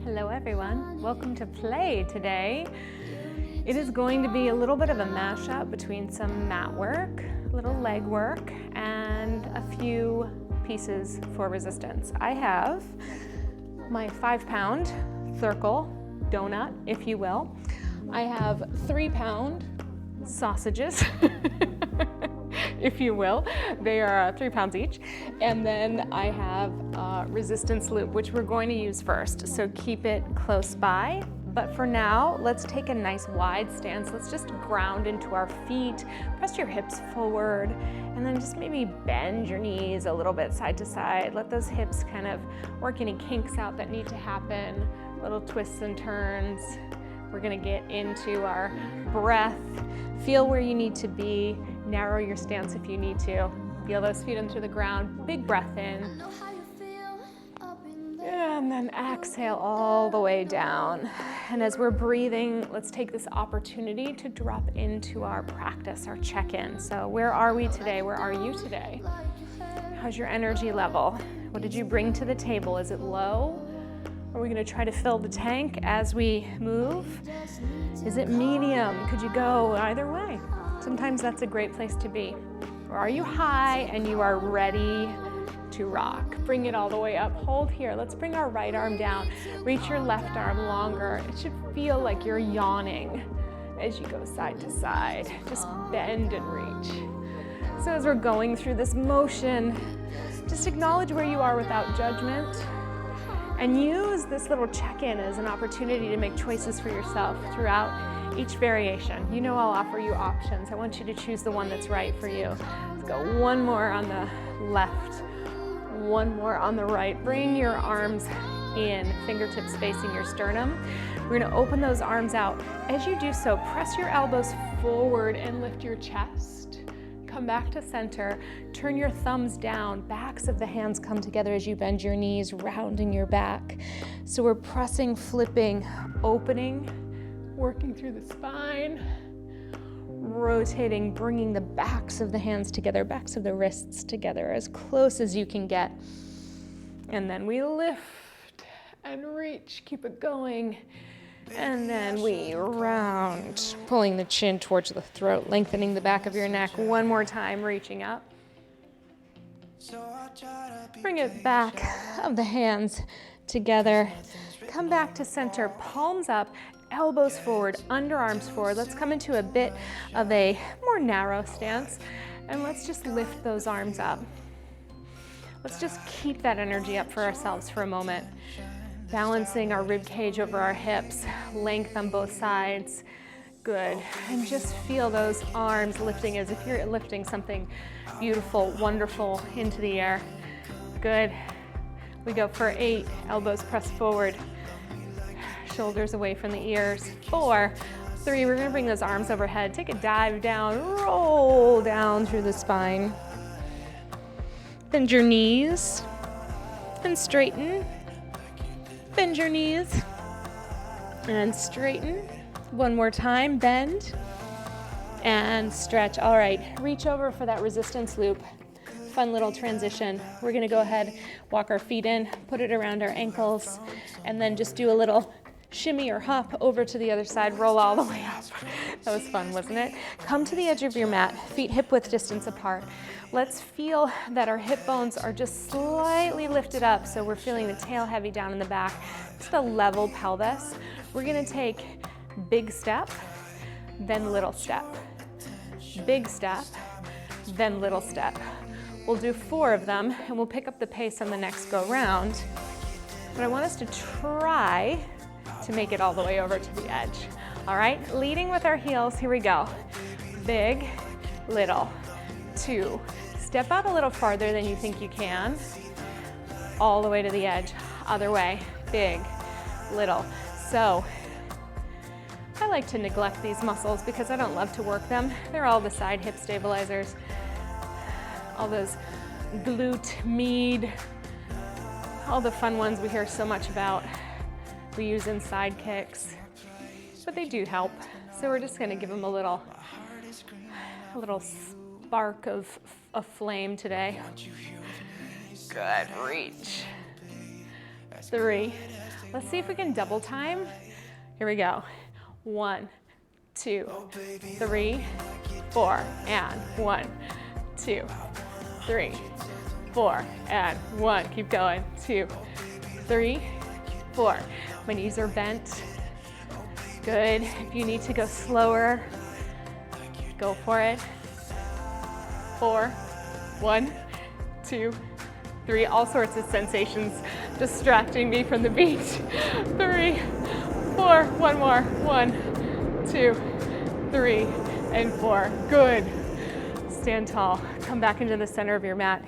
Hello everyone, welcome to play today. It is going to be a little bit of a mashup between some mat work, a little leg work, and a few pieces for resistance. I have my 5-pound circle donut, if you will. I have 3-pound sausages, if you will. They are 3 pounds each. And then I have a resistance loop, which we're going to use first. So keep it close by. But for now, let's take a nice wide stance. Let's just ground into our feet, press your hips forward, and then just maybe bend your knees a little bit side to side. Let those hips kind of work any kinks out that need to happen, little twists and turns. We're gonna get into our breath. Feel where you need to be. Narrow your stance if you need to. Feel those feet into the ground. Big breath in. And then exhale all the way down. And as we're breathing, let's take this opportunity to drop into our practice, our check-in. So where are we today? Where are you today? How's your energy level? What did you bring to the table? Is it low? Are we gonna try to fill the tank as we move? Is it medium? Could you go either way? Sometimes that's a great place to be. Or are you high and you are ready to rock? Bring it all the way up. Hold here. Let's bring our right arm down. Reach your left arm longer. It should feel like you're yawning as you go side to side. Just bend and reach. So as we're going through this motion, just acknowledge where you are without judgment. And use this little check-in as an opportunity to make choices for yourself throughout each variation. You know I'll offer you options. I want you to choose the one that's right for you. Let's go one more on the left, one more on the right. Bring your arms in, fingertips facing your sternum. We're gonna open those arms out. As you do so, press your elbows forward and lift your chest. Come back to center, turn your thumbs down, backs of the hands come together as you bend your knees, rounding your back. So we're pressing, flipping, opening, working through the spine, rotating, bringing the backs of the hands together, backs of the wrists together as close as you can get. And then we lift and reach, keep it going. And then we round, pulling the chin towards the throat, lengthening the back of your neck. One more time, reaching up. Bring it back of the hands together. Come back to center, palms up, elbows forward, underarms forward. Let's come into a bit of a more narrow stance. And let's just lift those arms up. Let's just keep that energy up for ourselves for a moment. Balancing our rib cage over our hips, length on both sides. Good. And just feel those arms lifting as if you're lifting something beautiful, wonderful into the air. Good. We go for 8, elbows pressed forward, shoulders away from the ears. 4, 3, we're gonna bring those arms overhead. Take a dive down, roll down through the spine. Bend your knees and straighten. Bend your knees and straighten. One more time, bend and stretch. All right, reach over for that resistance loop. Fun little transition. We're gonna go ahead, walk our feet in, put it around our ankles, and then just do a little shimmy or hop over to the other side, roll all the way up. That was fun, wasn't it? Come to the edge of your mat, feet hip-width distance apart. Let's feel that our hip bones are just slightly lifted up, so we're feeling the tail heavy down in the back, just a level pelvis. We're gonna take big step, then little step. Big step, then little step. We'll do 4 of them, and we'll pick up the pace on the next go round. But I want us to try to make it all the way over to the edge. All right, leading with our heels, here we go. Big, little, 2, Step out a little farther than you think you can, all the way to the edge. Other way, big, little. So I like to neglect these muscles because I don't love to work them. They're all the side hip stabilizers, all those glute med, all the fun ones we hear so much about. We use in side kicks, but they do help. So we're just gonna give them a little spark of a flame today. Good, reach. 3. Let's see if we can double time. Here we go. 1, 2, 3, 4, and 1, 2, 3, 4, and 1. Keep going. 2, 3, 4. My knees are bent. Good. If you need to go slower, go for it. 4, 1, 2, 3. All sorts of sensations distracting me from the beat. 3, 4. One more. 1, 2, 3, and 4. Good. Stand tall. Come back into the center of your mat.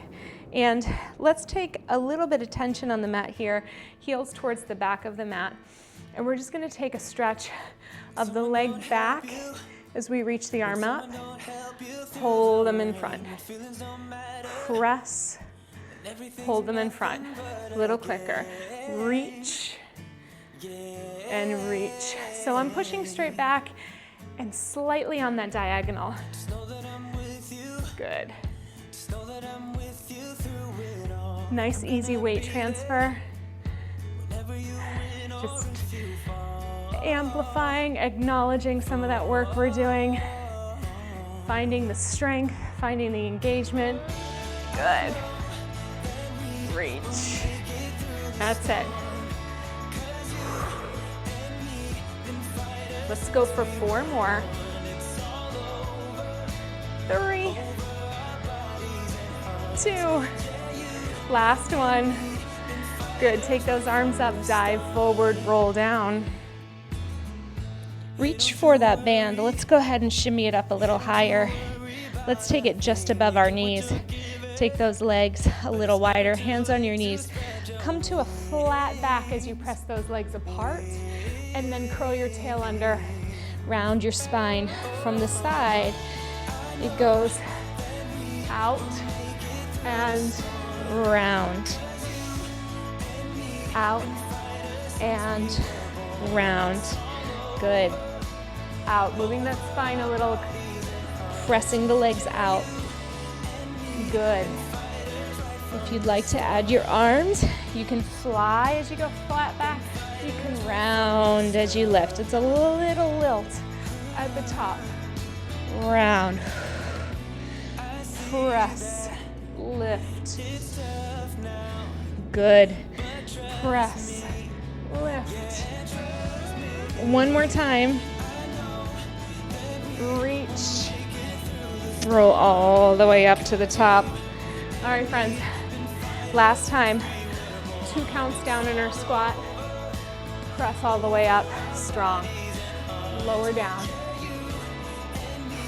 And let's take a little bit of tension on the mat here, heels towards the back of the mat. And we're just gonna take a stretch of the leg back as we reach the arm up. Hold them in front. Press, hold them in front. A little quicker. Reach and reach. So I'm pushing straight back and slightly on that diagonal. Good. Nice, easy weight transfer. Just amplifying, acknowledging some of that work we're doing. Finding the strength, finding the engagement. Good. Reach. That's it. Let's go for 4 more. 3, 2, last one. Good, take those arms up, dive forward, roll down. Reach for that band. Let's go ahead and shimmy it up a little higher. Let's take it just above our knees. Take those legs a little wider, hands on your knees. Come to a flat back as you press those legs apart, and then curl your tail under, round your spine. From the side, it goes out and round. Out and round. Good. Out, moving that spine a little, pressing the legs out. Good. If you'd like to add your arms, you can fly as you go flat back. You can round as you lift. It's a little lilt at the top. Round. Press. Lift. Good. Press. Lift. One more time. Reach. Roll all the way up to the top. All right, friends. Last time. 2 counts down in our squat. Press all the way up. Strong. Lower down.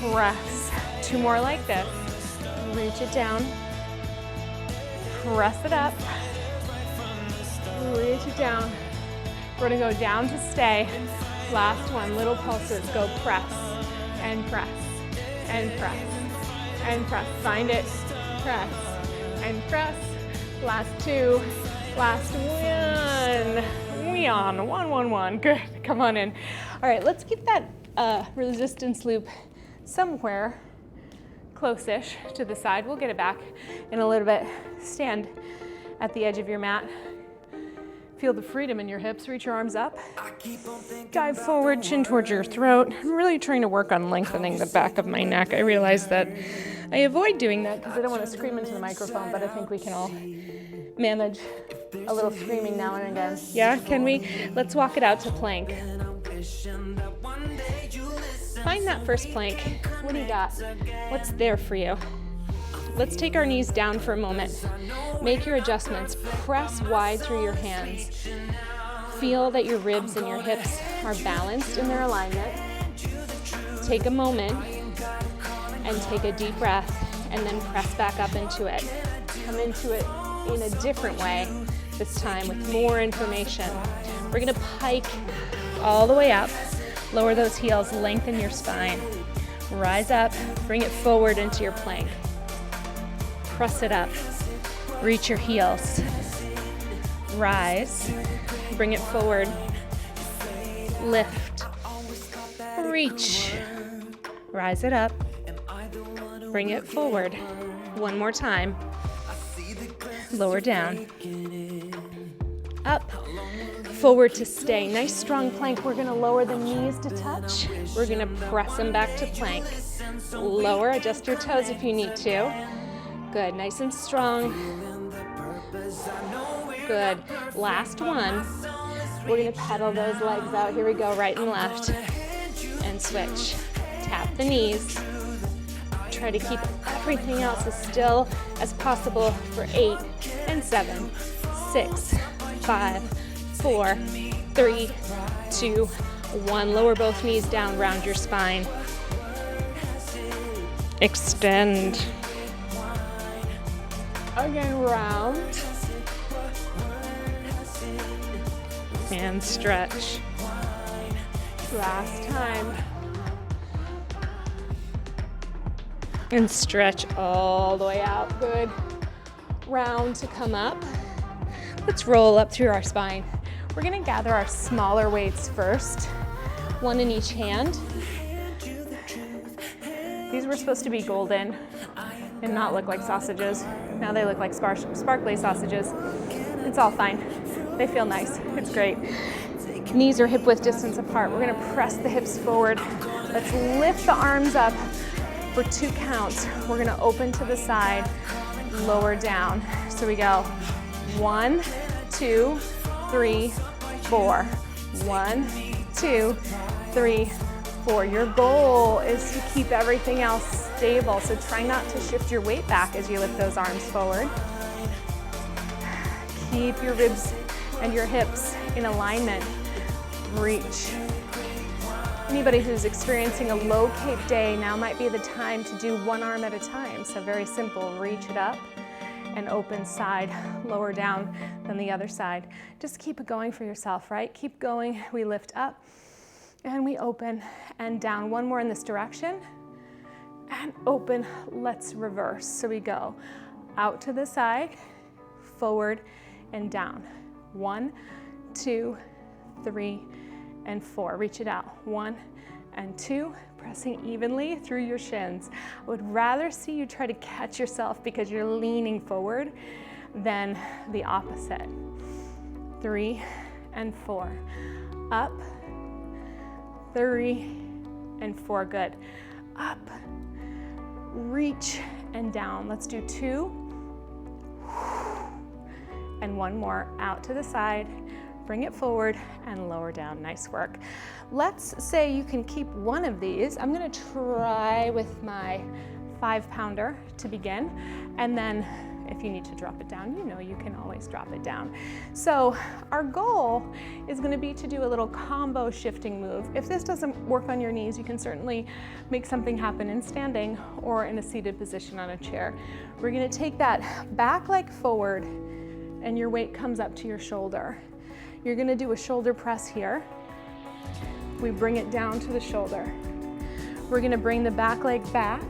Press. 2 more like this. Reach it down. Press it up. Reach it down. We're gonna go down to stay. Last one, little pulses. Go press and press and press and press. Find it. Press and press. Last 2. Last 1. One. Good. Come on in. All right, let's keep that resistance loop somewhere close-ish to the side. We'll get it back in a little bit. Stand at the edge of your mat. Feel the freedom in your hips. Reach your arms up. Dive forward, chin towards your throat. I'm really trying to work on lengthening the back of my neck. I realize that I avoid doing that because I don't want to scream into the microphone, but I think we can all manage a little screaming now and again. Yeah, can we? Let's walk it out to plank. Find that first plank. What do you got? What's there for you? Let's take our knees down for a moment. Make your adjustments. Press wide through your hands. Feel that your ribs and your hips are balanced in their alignment. Take a moment and take a deep breath and then press back up into it. Come into it in a different way, this time with more information. We're gonna pike all the way up, lower those heels, lengthen your spine. Rise up, bring it forward into your plank. Press it up, reach your heels. Rise, bring it forward, lift, reach, rise it up, bring it forward. One more time, lower down, up, forward to stay. Nice strong plank. We're gonna lower the knees to touch. We're gonna press them back to plank. Lower, adjust your toes if you need to. Good, nice and strong. Good, last one. We're gonna pedal those legs out. Here we go, right and left. And switch. Tap the knees. Try to keep everything else as still as possible for 8 and 7, 6, 5, 4, 3, 2, 1. Lower both knees down, round your spine. Extend. Again, round. And stretch. Last time. And stretch all the way out. Good. Round to come up. Let's roll up through our spine. We're gonna gather our smaller weights first, one in each hand. These were supposed to be golden and not look like sausages. Now they look like sparkly sausages. It's all fine. They feel nice. It's great. Knees are hip width distance apart. We're gonna press the hips forward. Let's lift the arms up for 2 counts. We're gonna open to the side, lower down. So we go 1, 2, 3, 4. 1, 2, 3, 4. Your goal is to keep everything else stable. So try not to shift your weight back as you lift those arms forward. Keep your ribs and your hips in alignment. Reach. Anybody who's experiencing a low cape day, now might be the time to do one arm at a time. So very simple, reach it up and open side, lower down than the other side. Just keep it going for yourself, right? Keep going, we lift up and we open and down. One more in this direction and open, let's reverse. So we go out to the side, forward and down. 1, 2, 3, and 4. Reach it out. 1 and 2, pressing evenly through your shins. I would rather see you try to catch yourself because you're leaning forward than the opposite. 3 and 4. Up, 3 and 4. Good. Up, reach and down. Let's do 2 and 1 more. Out to the side. Bring it forward and lower down. Nice work. Let's say you can keep one of these. I'm gonna try with my 5-pounder to begin. And then if you need to drop it down, you know you can always drop it down. So our goal is gonna be to do a little combo shifting move. If this doesn't work on your knees, you can certainly make something happen in standing or in a seated position on a chair. We're gonna take that back leg forward and your weight comes up to your shoulder. You're gonna do a shoulder press here. We bring it down to the shoulder. We're gonna bring the back leg back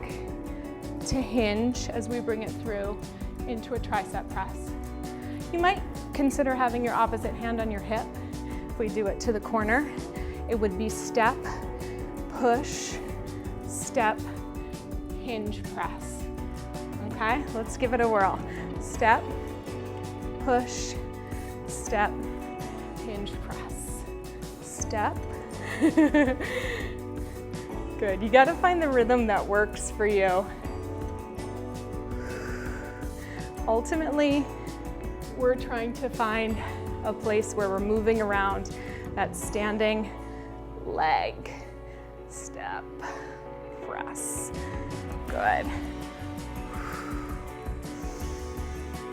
to hinge as we bring it through into a tricep press. You might consider having your opposite hand on your hip. If we do it to the corner, it would be step, push, step, hinge, press. Okay, let's give it a whirl. Step, push, step, hinge, press, step. Good, you gotta find the rhythm that works for you. Ultimately, we're trying to find a place where we're moving around that standing leg. Step, press, good.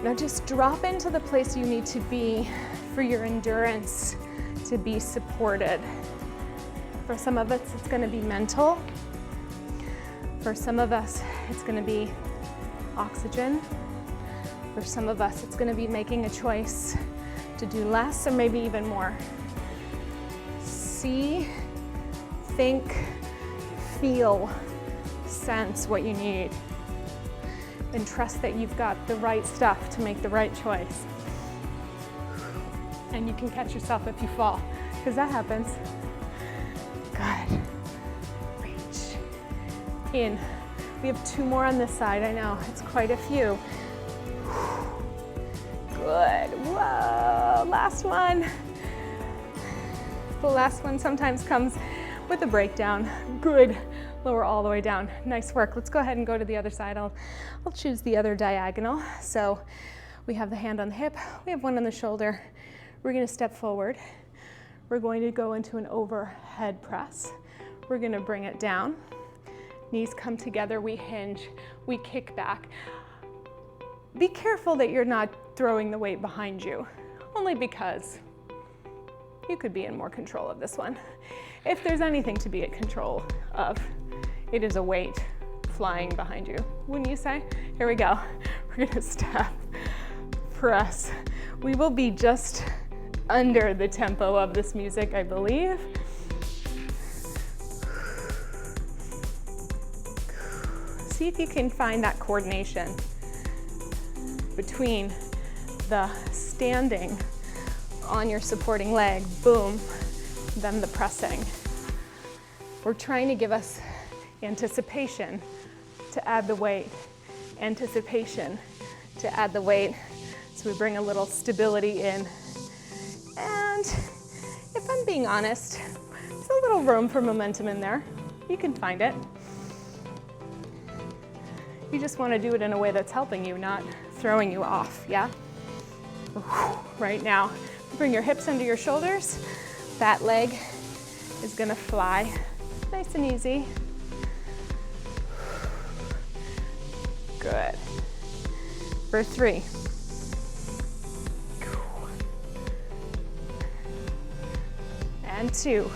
Now just drop into the place you need to be for your endurance to be supported. For some of us, it's gonna be mental. For some of us, it's gonna be oxygen. For some of us, it's gonna be making a choice to do less or maybe even more. See, think, feel, sense what you need, and trust that you've got the right stuff to make the right choice. And you can catch yourself if you fall, because that happens. Good. Reach. In. We have 2 more on this side. I know, it's quite a few. Good. Whoa, last one. The last one sometimes comes with a breakdown. Good. Lower all the way down. Nice work. Let's go ahead and go to the other side. I'll choose the other diagonal. So we have the hand on the hip. We have one on the shoulder. We're going to step forward. We're going to go into an overhead press. We're going to bring it down. Knees come together. We hinge. We kick back. Be careful that you're not throwing the weight behind you, only because you could be in more control of this one. If there's anything to be in control of, it is a weight flying behind you, wouldn't you say? Here we go. We're gonna step, press. We will be just under the tempo of this music, I believe. See if you can find that coordination between the standing on your supporting leg, boom, then the pressing. We're trying to give us anticipation to add the weight, anticipation to add the weight. So we bring a little stability in. And if I'm being honest, there's a little room for momentum in there. You can find it. You just want to do it in a way that's helping you, not throwing you off, yeah? Right now, bring your hips under your shoulders. That leg is gonna fly, nice and easy. Good. For 3. And 2.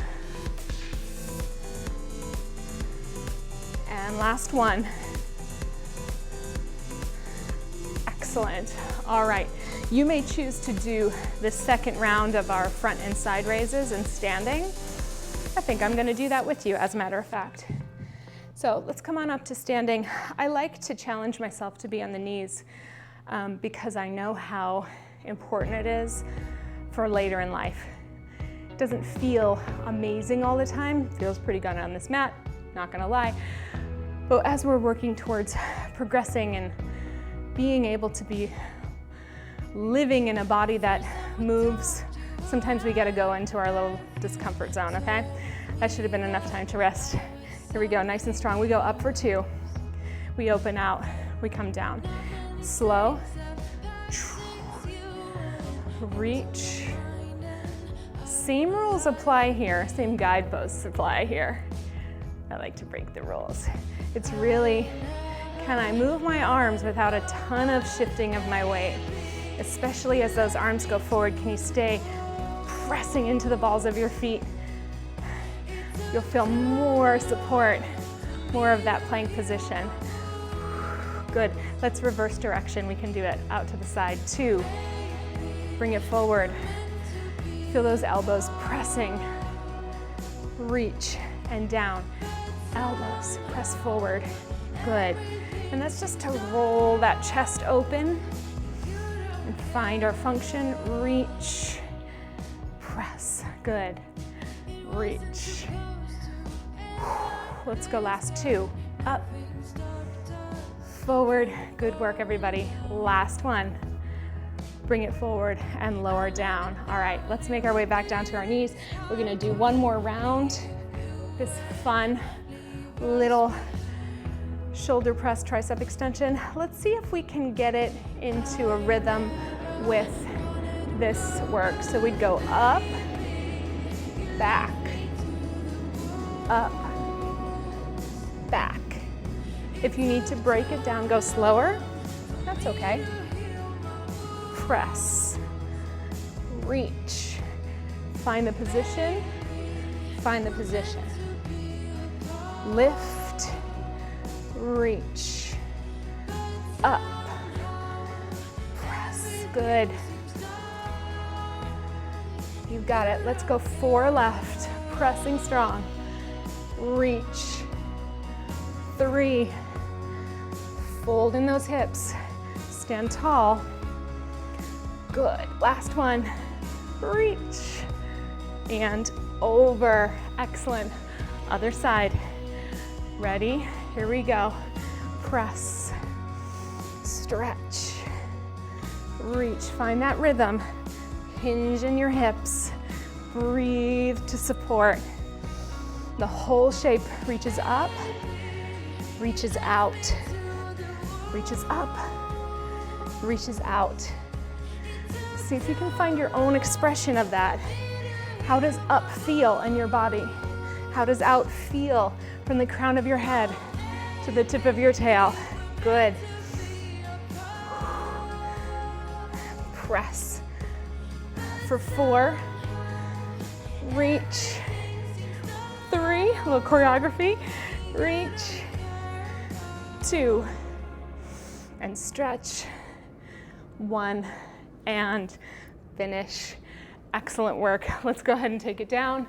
And last one. Excellent. All right. You may choose to do the second round of our front and side raises and standing. I think I'm going to do that with you, as a matter of fact. So let's come on up to standing. I like to challenge myself to be on the knees because I know how important it is for later in life. It doesn't feel amazing all the time. It feels pretty good on this mat, not going to lie. But as we're working towards progressing and being able to be living in a body that moves, sometimes we gotta go into our little discomfort zone, okay? That should have been enough time to rest. Here we go, nice and strong. We go up for 2. We open out, we come down. Slow. Reach. Same rules apply here, same guideposts apply here. I like to break the rules. It's really, can I move my arms without a ton of shifting of my weight? Especially as those arms go forward, can you stay pressing into the balls of your feet? You'll feel more support, more of that plank position. Good. Let's reverse direction. We can do it out to the side. 2. Bring it forward. Feel those elbows pressing. Reach and down. Elbows, press forward. Good. And that's just to roll that chest open and find our function. Reach, press. Good. Reach. Let's go last 2. Up, forward. Good work, everybody. Last one. Bring it forward and lower down. All right, let's make our way back down to our knees. We're gonna do one more round. This fun little shoulder press, tricep extension. Let's see if we can get it into a rhythm with this work. So we'd go up, back, up, back. If you need to break it down, go slower, that's okay. Press, reach, find the position, find the position. Lift, reach, up. Press, good. You've got it. Let's go 4 left, pressing strong. Reach. 3. Fold in those hips. Stand tall. Good. Last one. Reach. And over. Excellent. Other side. Ready? Here we go. Press. Stretch. Reach. Find that rhythm. Hinge in your hips. Breathe to support. The whole shape reaches up, reaches out, reaches up, reaches out. See if you can find your own expression of that. How does up feel in your body? How does out feel from the crown of your head to the tip of your tail? Good. Press. For 4, reach. 3, a little choreography. Reach. 2, and stretch. 1, and finish. Excellent work. Let's go ahead and take it down.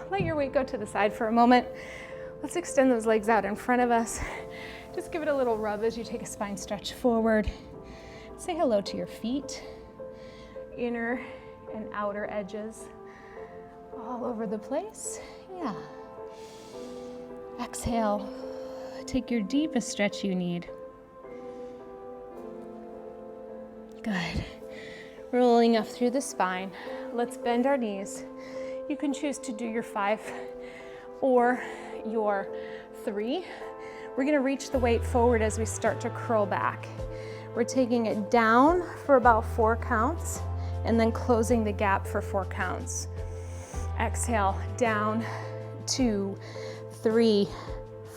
Let your weight go to the side for a moment. Let's extend those legs out in front of us. Just give it a little rub as you take a spine stretch forward. Say hello to your feet. Inner and outer edges all over the place. Yeah. Exhale. Take your deepest stretch you need. Good. Rolling up through the spine. Let's bend our knees. You can choose to do your 5 or your 3. We're going to reach the weight forward as we start to curl back. We're taking it down for about 4 counts and then closing the gap for 4 counts. Exhale, down, 2, 3,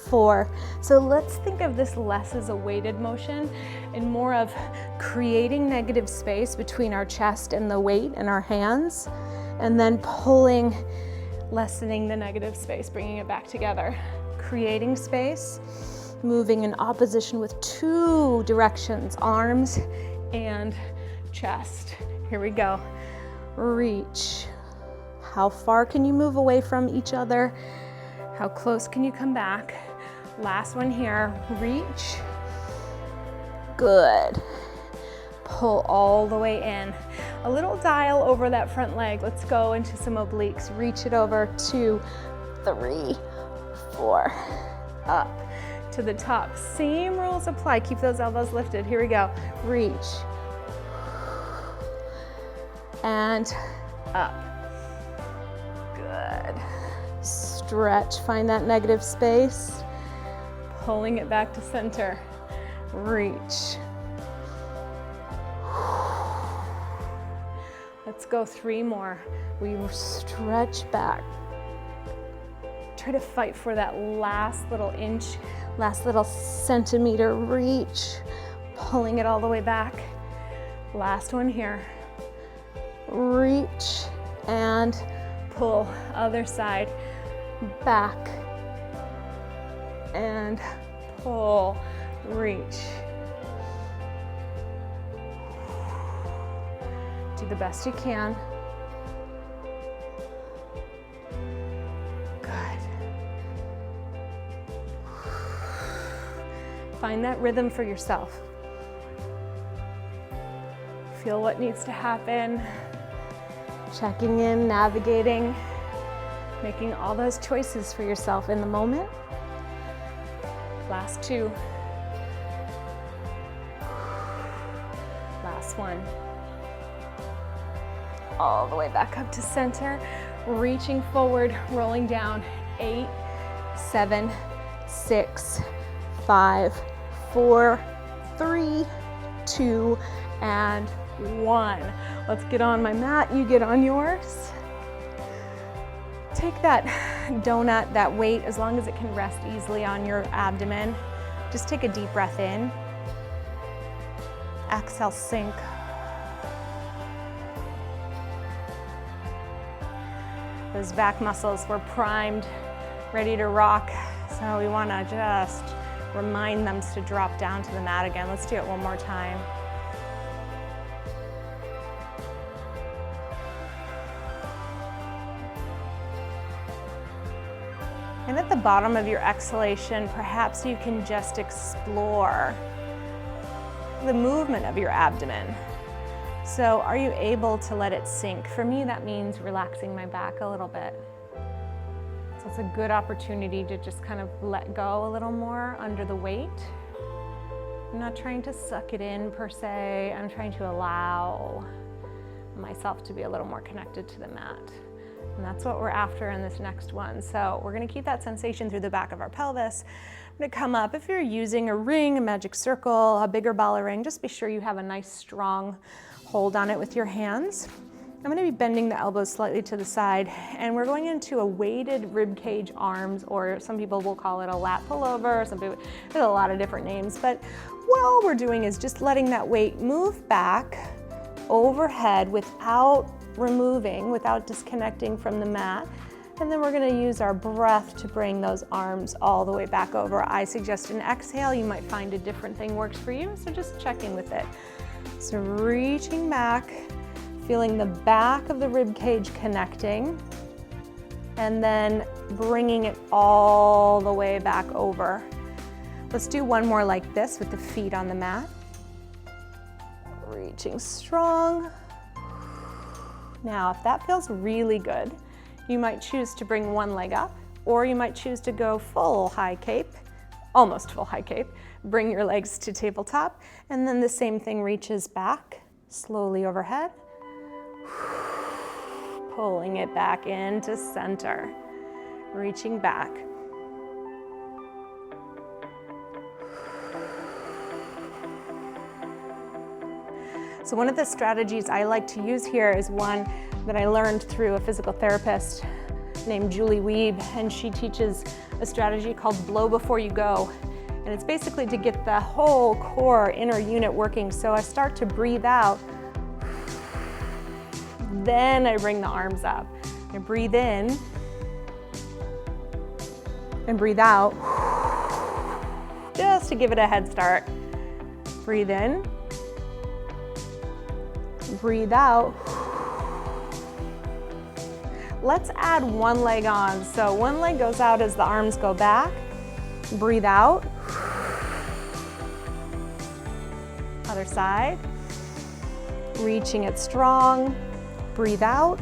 4. So let's think of this less as a weighted motion and more of creating negative space between our chest and the weight and our hands, and then pulling, lessening the negative space, bringing it back together. Creating space, moving in opposition with 2 directions, arms and chest. Here we go. Reach. How far can you move away from each other? How close can you come back? Last one here. Reach. Good. Pull all the way in. A little dial over that front leg. Let's go into some obliques. Reach it over. 2, 3, 4. Up to the top. Same rules apply. Keep those elbows lifted. Here we go. Reach. And up. Good. Stretch. Find that negative space. Pulling it back to center. Reach. Let's go 3 more. We stretch back. Try to fight for that last little inch, last little centimeter reach. Pulling it all the way back. Last one here. Reach and pull. Other side. Back and pull. Reach. Do the best you can. Good. Find that rhythm for yourself. Feel what needs to happen. Checking in, navigating, making all those choices for yourself in the moment. Last 2. Last one. All the way back up to center, reaching forward, rolling down. 8, 7, 6, 5, 4, 3, 2, and 1. Let's get on my mat, you get on yours. Take that donut, that weight, as long as it can rest easily on your abdomen. Just take a deep breath in. Exhale, sink. Those back muscles were primed, ready to rock. So we want to just remind them to drop down to the mat again. Let's do it one more time. And at the bottom of your exhalation, perhaps you can just explore the movement of your abdomen. So are you able to let it sink? For me, that means relaxing my back a little bit. So it's a good opportunity to just kind of let go a little more under the weight. I'm not trying to suck it in per se. I'm trying to allow myself to be a little more connected to the mat. And that's what we're after in this next one. So we're gonna keep that sensation through the back of our pelvis. I'm gonna come up. If you're using a ring, a magic circle, a bigger ball ring, just be sure you have a nice strong hold on it with your hands. I'm gonna be bending the elbows slightly to the side, and we're going into a weighted rib cage arms, or some people will call it a lat pullover, some people, there's a lot of different names, but what all we're doing is just letting that weight move back overhead without removing, without disconnecting from the mat. And then we're gonna use our breath to bring those arms all the way back over. I suggest an exhale. You might find a different thing works for you, so just check in with it. So reaching back, feeling the back of the rib cage connecting, and then bringing it all the way back over. Let's do one more like this with the feet on the mat. Reaching strong. Now, if that feels really good, you might choose to bring one leg up, or you might choose to go full high cape, almost full high cape. Bring your legs to tabletop, and then the same thing reaches back, slowly overhead. Pulling it back into center, reaching back. So one of the strategies I like to use here is one that I learned through a physical therapist named Julie Wiebe, and she teaches a strategy called blow before you go. And it's basically to get the whole core inner unit working. So I start to breathe out, then I bring the arms up. I breathe in and breathe out, just to give it a head start. Breathe in, breathe out. Let's add one leg on. So one leg goes out as the arms go back. Breathe out. Other side. Reaching it strong. Breathe out.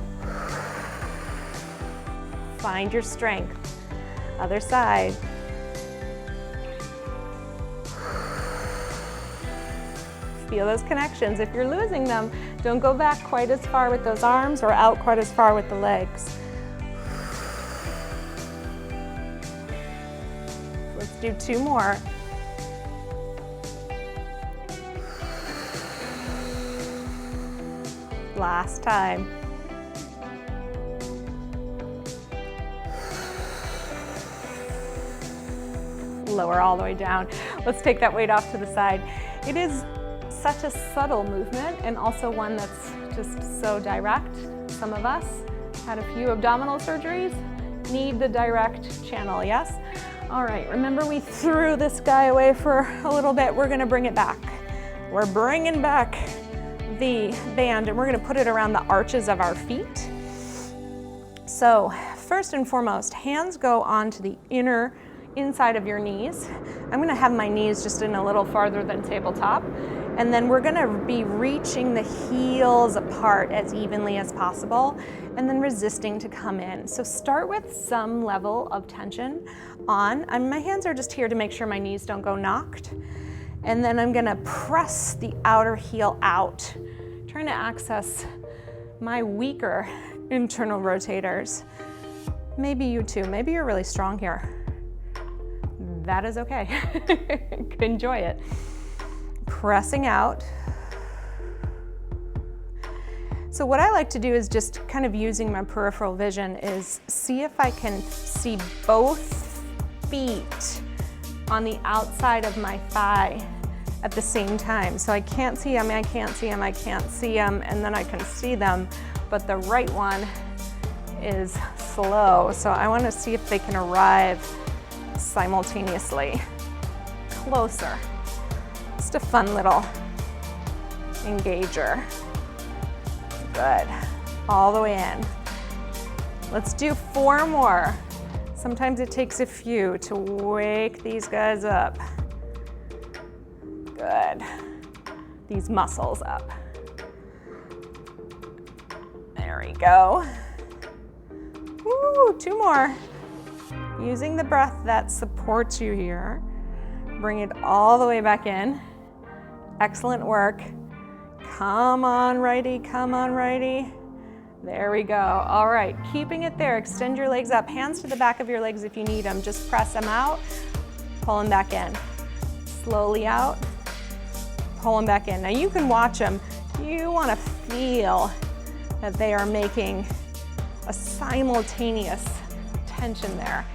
Find your strength. Other side. Feel those connections. If you're losing them, don't go back quite as far with those arms or out quite as far with the legs. Let's do two more. Last time. Lower all the way down. Let's take that weight off to the side. It is such a subtle movement, and also one that's just so direct. Some of us had a few abdominal surgeries, need the direct channel, yes? All right, remember we threw this guy away for a little bit. We're gonna bring it back. We're bringing back the band, and we're gonna put it around the arches of our feet. So first and foremost, hands go onto the inside of your knees. I'm gonna have my knees just in a little farther than tabletop. And then we're gonna be reaching the heels apart as evenly as possible, and then resisting to come in. So start with some level of tension on. My hands are just here to make sure my knees don't go knocked. And then I'm gonna press the outer heel out, trying to access my weaker internal rotators. Maybe you too, maybe you're really strong here. That is okay. Enjoy it. Pressing out. So what I like to do is just kind of using my peripheral vision is see if I can see both feet on the outside of my thigh at the same time. So I can't see them, I can't see them, I can't see them, and then I can see them, but the right one is slow. So I want to see if they can arrive simultaneously. closer. Just a fun little engager. Good. All the way in. Let's do 4 more. Sometimes it takes a few to wake these guys up. Good. These muscles up. There we go. Woo, 2 more. Using the breath that supports you here. Bring it all the way back in. Excellent work. Come on, righty, come on, righty. There we go. All right, keeping it there. Extend your legs up. Hands to the back of your legs if you need them. Just press them out, pull them back in. Slowly out, pull them back in. Now you can watch them. You want to feel that they are making a simultaneous tension there.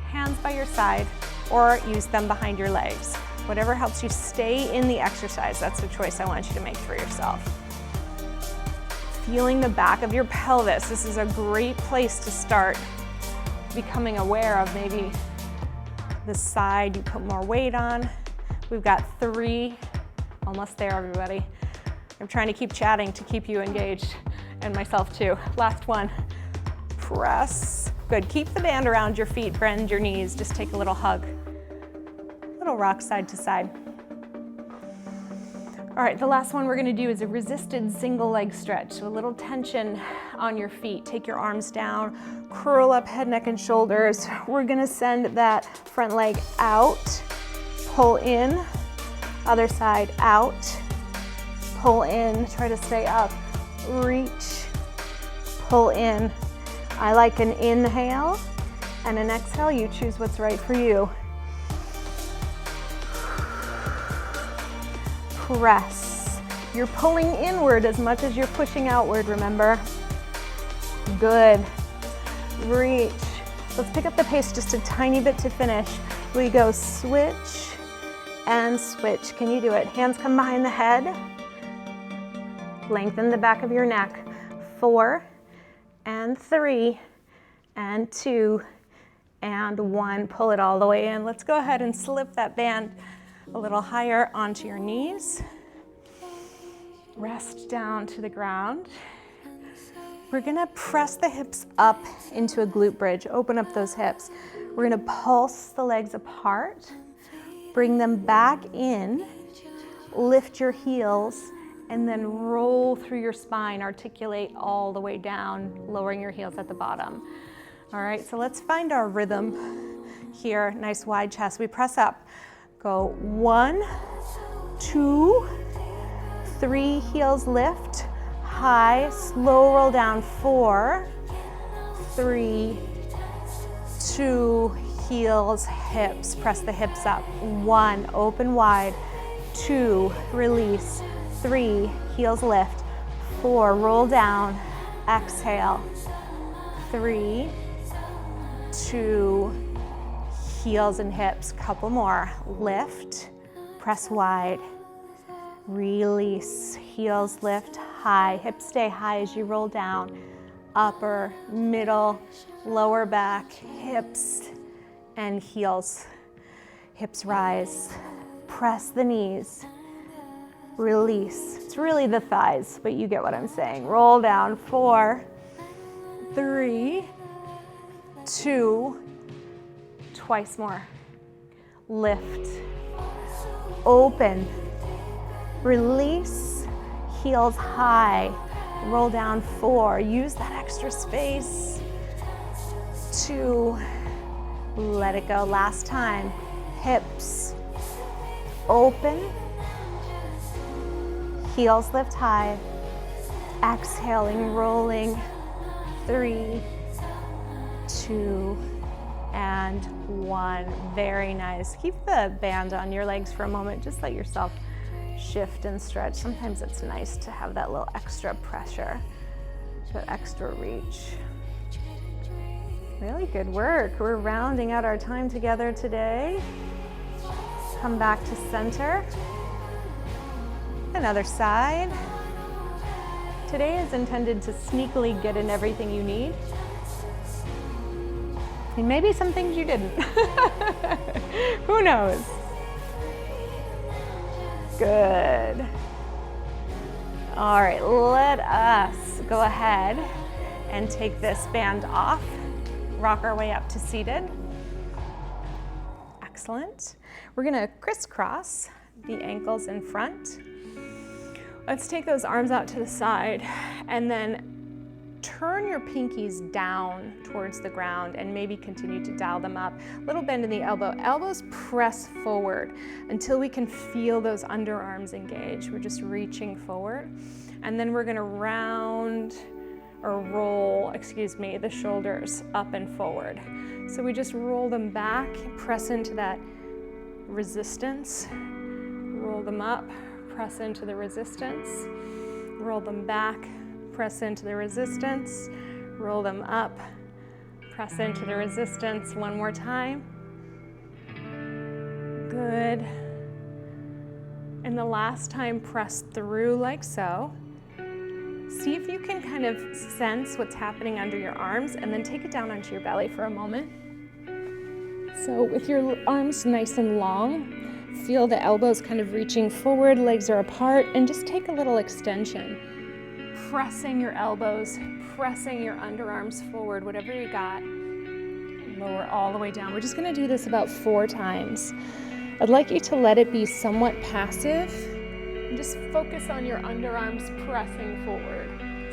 Hands by your side or use them behind your legs. Whatever helps you stay in the exercise, that's the choice I want you to make for yourself. Feeling the back of your pelvis. This is a great place to start becoming aware of maybe the side you put more weight on. We've got 3, almost there everybody. I'm trying to keep chatting to keep you engaged and myself too. Last one, press. Good, keep the band around your feet, bend your knees, just take a little hug. Little rock side to side. All right, the last one we're gonna do is a resisted single leg stretch. So a little tension on your feet. Take your arms down, curl up head, neck, and shoulders. We're gonna send that front leg out, pull in, other side out, pull in, try to stay up, reach, pull in. I like an inhale and an exhale. You choose what's right for you. Press. You're pulling inward as much as you're pushing outward, remember? Good. Reach. Let's pick up the pace just a tiny bit to finish. We go switch and switch. Can you do it? Hands come behind the head. Lengthen the back of your neck. 4 and 3 and 2 and 1. Pull it all the way in. Let's go ahead and slip that band a little higher onto your knees. Rest down to the ground. We're gonna press the hips up into a glute bridge. Open up those hips. We're gonna pulse the legs apart, bring them back in, lift your heels, and then roll through your spine, articulate all the way down, lowering your heels at the bottom. All right, so let's find our rhythm here. Nice wide chest. We press up. Go 1, 2, 3, heels lift, high, slow roll down, 4, 3, 2, heels, hips, press the hips up, 1, open wide, 2, release, 3, heels lift, 4, roll down, exhale, 3, 2, heels and hips, couple more, lift, press wide, release, heels lift, high, hips stay high as you roll down, upper, middle, lower back, hips and heels, hips rise, press the knees, release, it's really the thighs, but you get what I'm saying, roll down, 4, 3, 2, twice more. Lift, open, release, heels high, roll down, 4, use that extra space, 2, let it go, last time, hips, open, heels lift high, exhaling, rolling, 3, 2, and 1. Very nice. Keep the band on your legs for a moment. Just let yourself shift and stretch. Sometimes it's nice to have that little extra pressure, that extra reach. Really good work. We're rounding out our time together today. Come back to center. Another side. Today is intended to sneakily get in everything you need. And maybe some things you didn't. Who knows? Good. All right, let us go ahead and take this band off. Rock our way up to seated. Excellent. We're gonna crisscross the ankles in front. Let's take those arms out to the side and then turn your pinkies down towards the ground and maybe continue to dial them up. Little bend in the elbow. Elbows press forward until we can feel those underarms engage. We're just reaching forward. And then we're gonna roll the shoulders up and forward. So we just roll them back, press into that resistance, roll them up, press into the resistance, roll them back, press into the resistance, roll them up, press into the resistance. One more time. Good. And the last time, press through like so. See if you can kind of sense what's happening under your arms, and then take it down onto your belly for a moment. So with your arms nice and long, feel the elbows kind of reaching forward, legs are apart, and just take a little extension. Pressing your elbows, pressing your underarms forward, whatever you got. Lower all the way down. We're just gonna do this about 4 times. I'd like you to let it be somewhat passive. And just focus on your underarms pressing forward,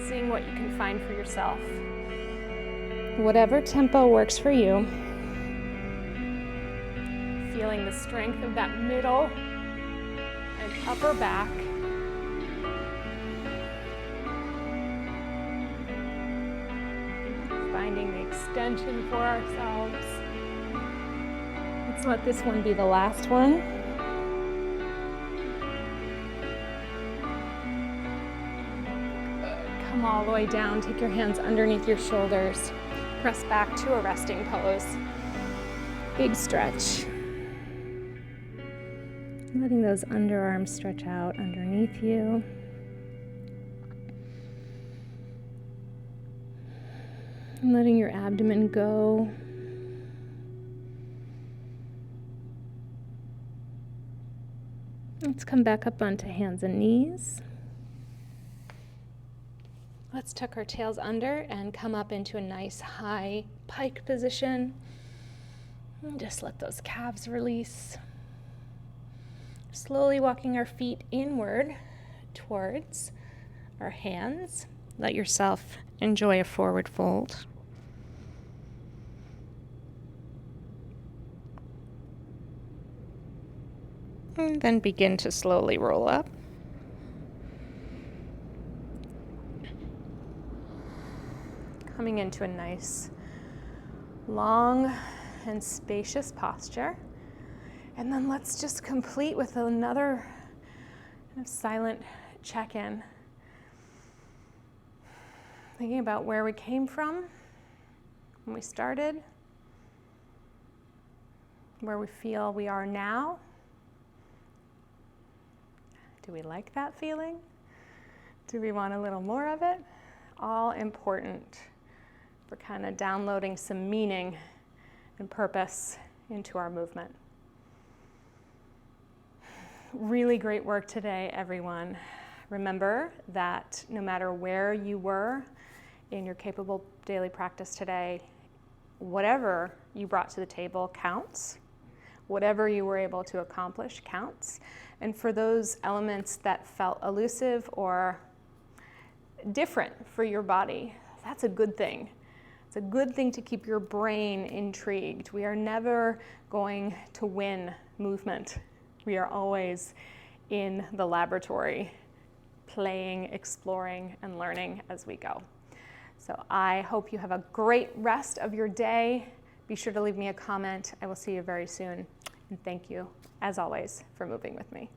seeing what you can find for yourself. Whatever tempo works for you. Feeling the strength of that middle and upper back. Finding the extension for ourselves. Let's let this one be the last one. Come all the way down, take your hands underneath your shoulders. Press back to a resting pose. Big stretch. Letting those underarms stretch out underneath you. And letting your abdomen go. Let's come back up onto hands and knees. Let's tuck our tails under and come up into a nice high pike position. And just let those calves release. Slowly walking our feet inward towards our hands. Let yourself enjoy a forward fold. And then begin to slowly roll up. Coming into a nice, long and spacious posture. And then let's just complete with another kind of silent check-in. Thinking about where we came from when we started, where we feel we are now. Do we like that feeling? Do we want a little more of it? All important for kind of downloading some meaning and purpose into our movement. Really great work today, everyone. Remember that no matter where you were in your capable daily practice today, whatever you brought to the table counts. Whatever you were able to accomplish counts. And for those elements that felt elusive or different for your body, that's a good thing. It's a good thing to keep your brain intrigued. We are never going to win movement. We are always in the laboratory, playing, exploring, and learning as we go. So I hope you have a great rest of your day. Be sure to leave me a comment. I will see you very soon. And thank you, as always, for moving with me.